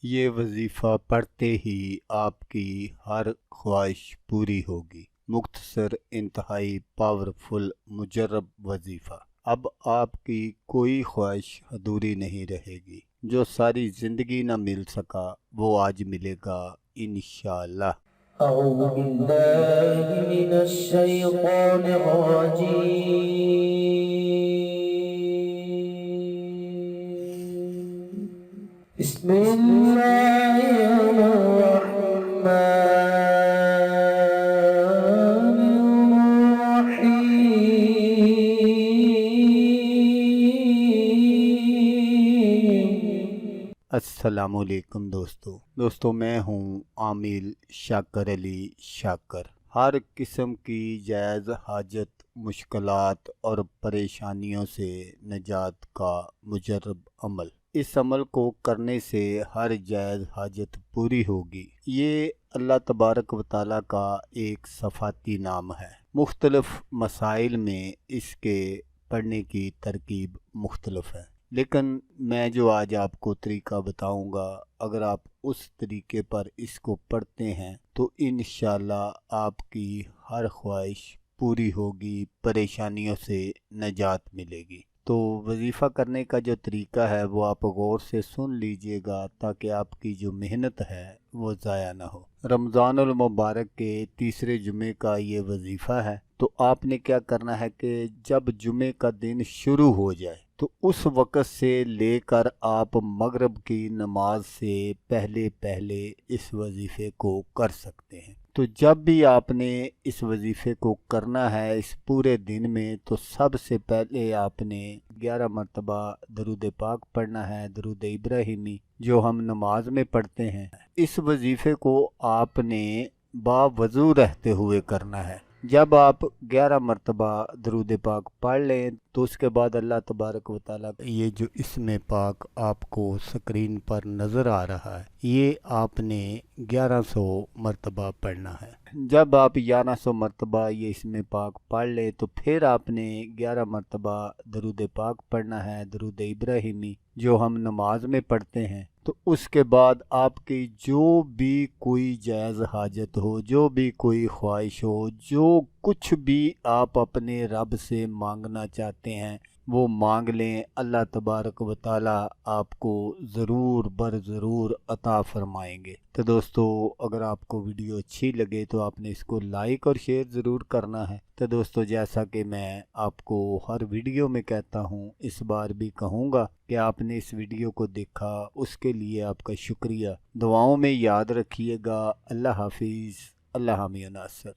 یہ وظیفہ پڑھتے ہی آپ کی ہر خواہش پوری ہوگی۔ مختصر، انتہائی پاورفل، مجرب وظیفہ۔ اب آپ کی کوئی خواہش ادھوری نہیں رہے گی۔ جو ساری زندگی نہ مل سکا وہ آج ملے گا انشاءاللہ۔ اعوذ باللہ من الشیطان الرجیم۔ بسم اللہ الرحمن الرحیم۔ السلام علیکم دوستو میں ہوں عامل شاکر علی شاکر۔ ہر قسم کی جائز حاجت، مشکلات اور پریشانیوں سے نجات کا مجرب عمل۔ اس عمل کو کرنے سے ہر جائز حاجت پوری ہوگی۔ یہ اللہ تبارک و تعالیٰ کا ایک صفاتی نام ہے۔ مختلف مسائل میں اس کے پڑھنے کی ترکیب مختلف ہے، لیکن میں جو آج آپ کو طریقہ بتاؤں گا، اگر آپ اس طریقے پر اس کو پڑھتے ہیں تو انشاءاللہ آپ کی ہر خواہش پوری ہوگی، پریشانیوں سے نجات ملے گی۔ تو وظیفہ کرنے کا جو طریقہ ہے وہ آپ غور سے سن لیجئے گا تاکہ آپ کی جو محنت ہے وہ ضائع نہ ہو۔ رمضان المبارک کے تیسرے جمعے کا یہ وظیفہ ہے۔ تو آپ نے کیا کرنا ہے کہ جب جمعے کا دن شروع ہو جائے تو اس وقت سے لے کر آپ مغرب کی نماز سے پہلے اس وظیفے کو کر سکتے ہیں۔ تو جب بھی آپ نے اس وظیفے کو کرنا ہے اس پورے دن میں، تو سب سے پہلے آپ نے 11 مرتبہ درود پاک پڑھنا ہے، درود ابراہیمی، جو ہم نماز میں پڑھتے ہیں۔ اس وظیفے کو آپ نے باوضو رہتے ہوئے کرنا ہے۔ جب آپ 11 مرتبہ درود پاک پڑھ لیں تو اس کے بعد اللہ تبارک و تعالیٰ یہ جو اسم پاک آپ کو سکرین پر نظر آ رہا ہے، یہ آپ نے 1100 مرتبہ پڑھنا ہے۔ جب آپ 1100 مرتبہ یہ اسم پاک پڑھ لیں تو پھر آپ نے 11 مرتبہ درود پاک پڑھنا ہے، درود ابراہیمی، جو ہم نماز میں پڑھتے ہیں۔ تو اس کے بعد آپ کی جو بھی کوئی جائز حاجت ہو، جو بھی کوئی خواہش ہو، جو کچھ بھی آپ اپنے رب سے مانگنا چاہتے ہیں وہ مانگ لیں، اللہ تبارک و تعالیٰ آپ کو ضرور ضرور عطا فرمائیں گے۔ تو دوستو، اگر آپ کو ویڈیو اچھی لگے تو آپ نے اس کو لائک اور شیئر ضرور کرنا ہے۔ تو دوستو، جیسا کہ میں آپ کو ہر ویڈیو میں کہتا ہوں، اس بار بھی کہوں گا کہ آپ نے اس ویڈیو کو دیکھا، اس کے لیے آپ کا شکریہ۔ دعاؤں میں یاد رکھیے گا۔ اللہ حافظ، اللہ حامی و ناصر۔